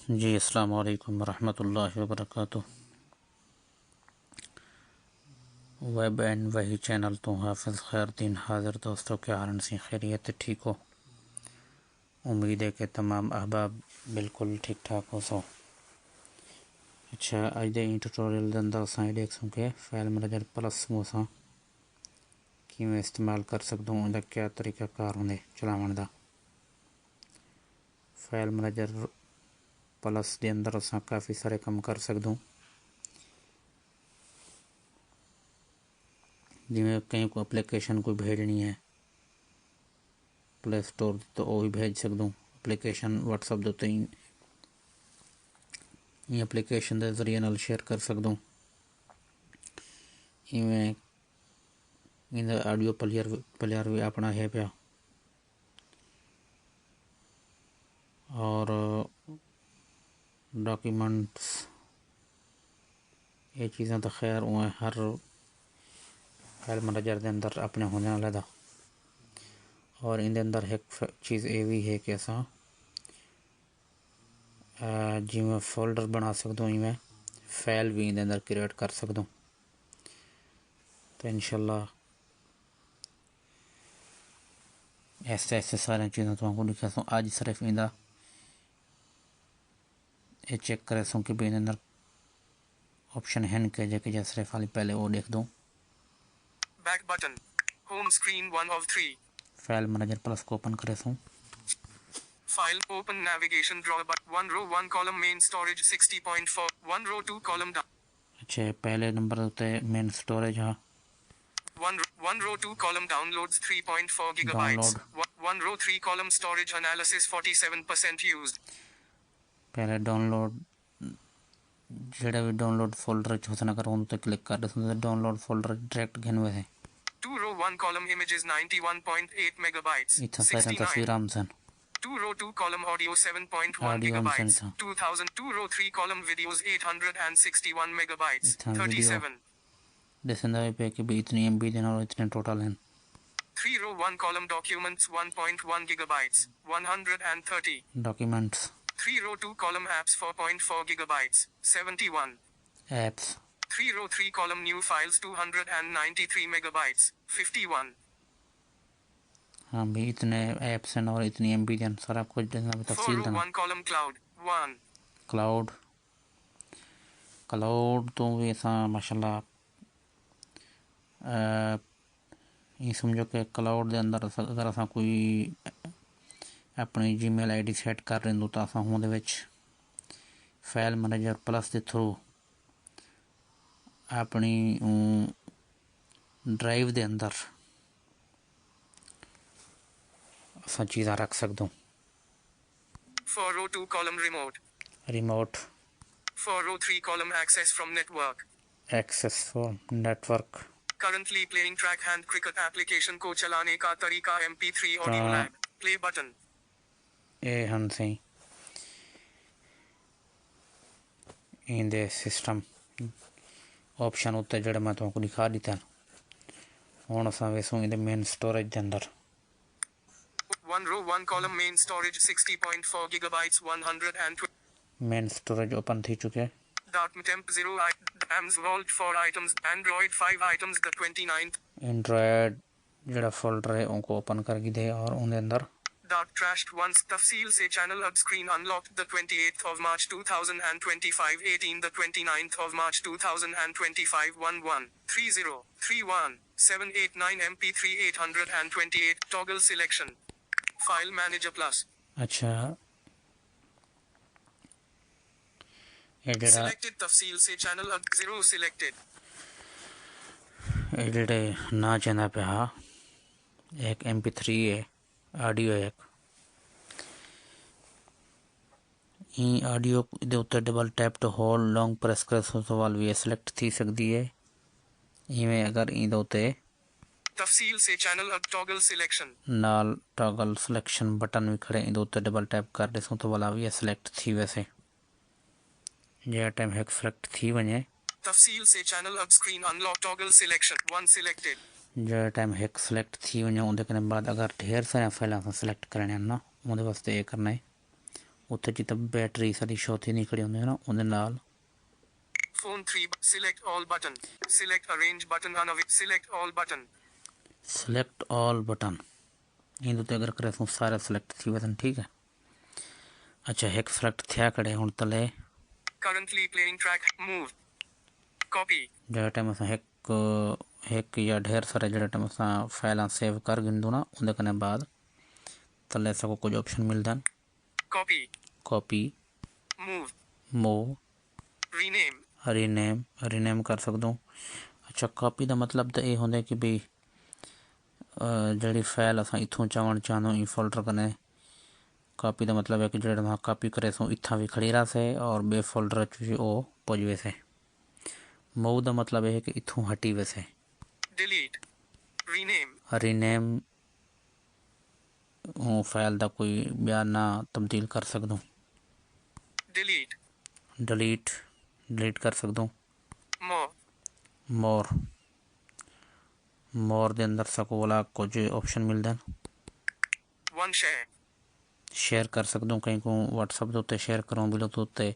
जी अस्सलाम वालेकुम वरहमतुल्लाहि वबरकातुह। वेब एंड वही चैनल तो हाफिज़ खैरुद्दीन हाज़िर। दोस्तों क्या हाल सी खैरियत ठीक हो? उम्मीद है कि तमाम अहबाब बिल्कुल ठीक ठाक हो सो। अच्छा अज दे ट्यूटोरियल के अंदर असां देख के फाइल मैनेजर प्लस को किवें इस्तेमाल कर सकते हो, क्या तरीकाकार होंगे चलावन का। फाइल मैनेजर प्लस के अंदर असां काफ़ी सारे काम कर सकते हो, जिमें कहीं को एप्लीकेशन कोई भेजनी है प्ले स्टोर तो वह भी भेज सकते हो। एप्लीकेशन व्हाट्सएप के उत्ते एप्लीकेशन के जरिए नाल शेयर कर सकते हो। इवें इनका ऑडियो प्लेयर भी अपना है पिया, और डॉक्यूमेंट्स ये चीज़ें तो खैर उवें हर फाइल मैनेजर के अंदर अपने होने वाले दा। और इन अंदर एक चीज़ ये भी है कि असा जिमें फोल्डर बना सकते हो, इवें फाइल भी इन अंदर क्रिएट कर सकते हो। तो इंशाल्लाह ऐसे ऐसे सारी चीज़ें तुमको दिखा सो। आज सिर्फ इंदा ये चेक करे सो कि इन अंदर ऑप्शन हैं के जो सिर्फ खाली पहले वो देख दो। Back button home screen 1 of 3 file manager plus को ओपन करे सो। File open navigation draw button 1 row 1 column main storage 60.4 1 row 2 column अच्छा पहले नंबर होते मेन स्टोरेज हाँ 1 row 2 column downloads 3.4 gigabytes download 1 row 3 column storage analysis 47% used पहले download जेड़ा भी डाउनलोड फोल्डर होता कर उन क्लिक कर दे डाउनलोड फोल्डर डायरेक्ट घेन वैसे 2 row 1 column images 91.8 megabytes इतना सारे 69 तस्वीर आमसन 2 row 2 column audio 7.1 ऑडियो आमसन gigabytes इतना 2000 2 row 3 column videos 861 megabytes इतना वीडियो 37 देखने पे कि भी इतनी एमबी देना और इतने टोटल हैं। 3 row 1 column documents 1.1 gigabytes 130 documents 3 row 2 column apps 4.4 gigabytes 71 apps 3 row 3 column new files 293 megabytes 51 हाँ भी इतने एप्स हैं और इतनी एमबी देन सारा कुछ देना भी 4 तफसील row देना। 1 column cloud 1 क्लाउड क्लाउड तो भी ऐसा माशाल्लाह ये समझो कि क्लाउड के अंदर अगर असा कोई अपनी जीमेल आईडी सैट कर रहे हो तो असा उहदे विच फाइल मैनेजर प्लस के थ्रू अपनी ड्राइव के अंदर असा चीज़ां रख सकते हो। 4 row 2 column remote 4 row 3 column access from network access for network currently playing track hand cricket application को चलाने का तरीका MP3 audio lab play button ये हम सही इंदे सिस्टम ऑप्शन उत्ते जड़े मैं तुमको दिखा दिता हूँ असा वेसू इंदे मेन स्टोरेज के अंदर 1 row 1 column main storage 60.4 gigabytes 120 main storage open थी चुके temp 0 items vault 4 items Android 5 items the 29th Android जड़ा फोल्डर है उनको ओपन करके दे और उनके अंदर trashed once तफसील से channel hub screen unlocked the 28th of March 2025 18 the 29th of March 2025 11 30 31 789 MP3 828 toggle selection file manager plus अच्छा ये जड़ा selected तफसील से channel hub 0 selected ये जड़े ना चाहना पे हाँ एक MP3 है ऑडियो एक ऑडियो दे उत्ते double tap to hold long press कर तो वाल भी सिलेक्ट थी सकती है। इवें अगर इन उत्ते तफसील से चैनल अब टॉगल सिलेक्शन नाल टॉगल सिलेक्शन बटन भी खड़े इन उत्ते डबल टैप कर दे तो वाला भी सिलेक्ट थी वैसे जे टाइम हैक सिलेक्ट थी वने तफसील से चैनल अब screen unlock toggle selection 1 selected जे टाइम हैक सिलेक्ट थी वने उनके बाद अगर ढेर सारे फाइल सिलेक्ट करने ना उनके वास्ते ये करना है उत्थे जिते बैटरी सारी शौती नहीं खड़ी होंदी है ना उहदे नाल Phone 3. Select all button. Select arrange button unavailable. Select all button. Select all button इन उत्ते अगर करे तो सारे सिलेक्ट थी वजन ठीक है। अच्छा एक सिलेक्ट थिया खड़े हुण तले Currently playing track. Move. Copy. जड़ा टाइम असां एक या ढेर सारे जड़ा टाइम असां फाइलां सेव कर गिंदू ना उनके कने बाद तले असांखे कुछ ऑप्शन मिलदा Copy. Copy Move. Move Rename. Rename कर सकदो। अच्छा कॉपी का मतलब तो ये होंदा कि भाई जड़ी फाइल असां इथों चवण चाहूँ ई फोल्डर कने कॉपी का मतलब है कि जड़ा वहाँ कॉपी करे सो इत्थां भी खड़ी रहा से और बे फोल्डर च ओ पुज वैसे। मूव का मतलब है कि इथों हटी वैसे। Delete. Rename. रीनेम हूँ फाइल का कोई बयान ना तब्दील कर सकदूँ। Delete. डिलीट कर सकदूँ। More. मोर के अंदर सको वाला कुछ ऑप्शन मिलते One share. शेयर कर सकदूँ कहीं को व्हाट्सअप के उत्ते शेयर करूँ ब्लूटूथ ते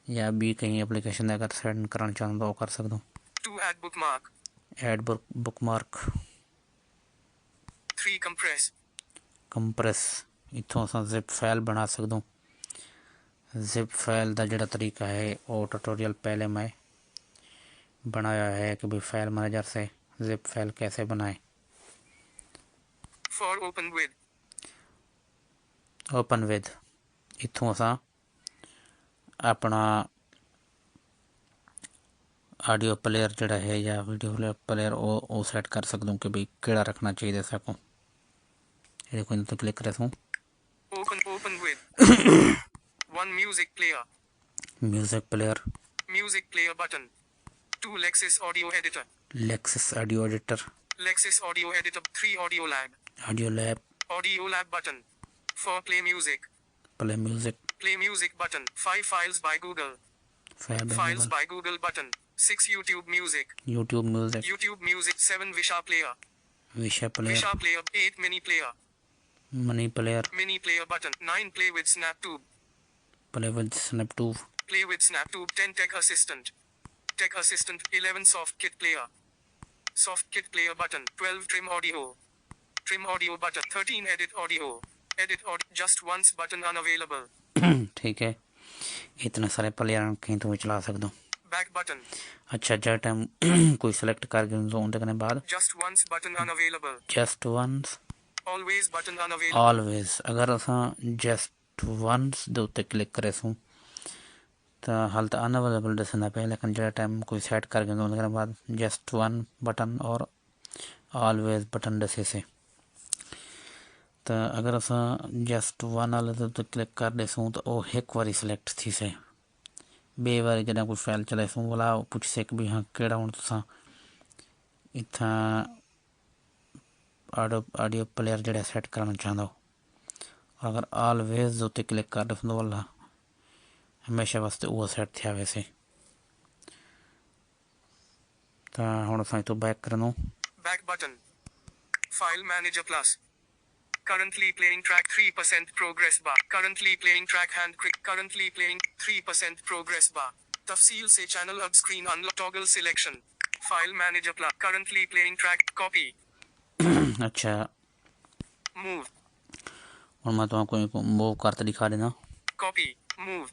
या भी कहीं एप्लीकेशन अगर सेंड करना चाहूँ तो कर सकदूँ। Two add bookmark. Add bookmark. 3 compress. Compress इथों असां जिप फाइल बना सकदूँ। जिप फाइल का जोड़ा तरीका है वो ट्यूटोरियल पहले मैं बनाया है कि भाई फाइल मैनेजर से जिप फाइल कैसे बनाए। 4 open with. ओपन विद इथों असां अपना ऑडियो प्लेयर जोड़ा है या वीडियो प्लेयर वो सेट कर सकदूँ कि भाई केड़ा रखना चाहिए सको। ये देखो इन तो क्लिक करे सूँ Open with. One music player. Music player Music player button. 2 Lexis audio editor. Lexus audio editor Lexis audio editor. 3 audio lab. Audio lab Audio lab button. 4 play music. Play music Play music button. 5 files by Google. Files by Google button. 6 YouTube music. YouTube music YouTube music. 7 Visha player. विषय player Visha player. 8 mini player. Money player Mini player button. 9 play with SnapTube. Play with Snaptube Play with SnapTube. 10 Tech Assistant. Tech Assistant. 11 SoftKit player. SoftKit player button. 12 Trim audio. Trim audio button. 13 Edit audio. Edit audio. Just once button unavailable. ठीक है इतने सारे player कहीं तो चला सकदो। Back button. अच्छा जब time कोई सिलेक्ट कर गए तो उनके कने बाद Just once button unavailable. Just once Always button unavailable. Always अगर असां जस्ट वंस दे उत्ते क्लिक करे सूँ तो हाल तो अनअवेलेबल दसंदा पे लेकिन जो टाइम कोई सेट कर गए तो उनके बाद जस्ट वन बटन और ऑलवेज बटन दसे से। तो अगर असां जस्ट वन वाले ते उत्ते क्लिक कर देसूँ तो वो एक बारी सिलेक्ट थी से बे बारी जॾहिं कोई फाइल चलाए सूँ भला पुछ से कि भी हाँ कहिड़ा हुण तुसां इत्थां ऑडियो प्लेयर जड़ा सेट करना चाहंदो अगर ऑलवेज उत्ते क्लिक कर दसंदो भला हमेशा वास्ते वो सेट थिया वैसे। तो हुण असां इतो बैक करनो Back button. File Manager Plus. Currently playing track 3% progress bar. Currently playing track hand quick. Currently playing 3% progress bar. Tafsil se channel hub screen unlock toggle selection. File Manager Plus. Currently playing track copy. अच्छा Move. हुण मैं तुमको एक move करते दिखा देना। Copy. Move.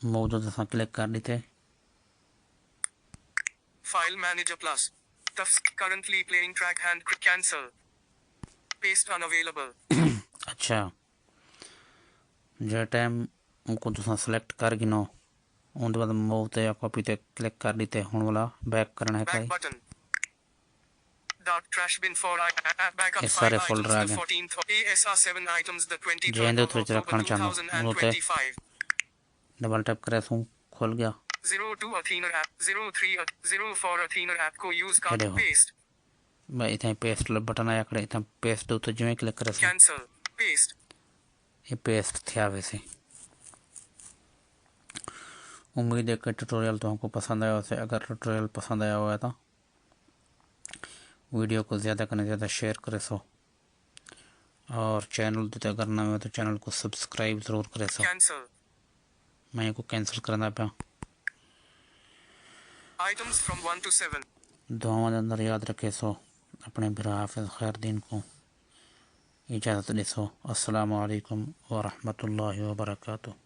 Move तो असां क्लिक कर देते File Manager Plus. Currently playing track hand quick cancel. Paste unavailable. अच्छा जो टाइम उनको तुसां सिलेक्ट कर गिनो उनके बाद मूव ते या कॉपी ते क्लिक कर देते हुण वाला बैक करना है Back कहीं button. Dark trash bin for backup ये 5 सारे items फोल्डर आ the गए 14th ASR 7 items the 23rd Jain of उत्ते October रखना चाहूँ उन्होंने 2025. डबल टैप करे सूँ खुल गया 02 Athena app 03 04 Athena app को use ये कर देखो paste मैं इतना पेस्ट बटन आया खड़े इतना पेस्ट तो जिवें क्लिक करे सूँ cancel paste ये पेस्ट थिया वैसे। उम्मीद है कि ट्यूटोरियल तुमको पसंद आया वैसे अगर ट्यूटोरियल पसंद आया हुआ है तो वीडियो को ज़्यादा करने ज़्यादा शेयर करे सो और चैनल ते करना हो तो चैनल को सब्सक्राइब ज़रूर करे सो। Cancel. मैं को कैंसिल करना पाया। Items from 1 to 7. दुआओं के अंदर याद रखे सो। अपने भरा हाफिज़ खैरुद्दीन को इजाज़त दे सो। अस्सलामु अलैकुम व रहमतुल्लाहि व बरकातुहू।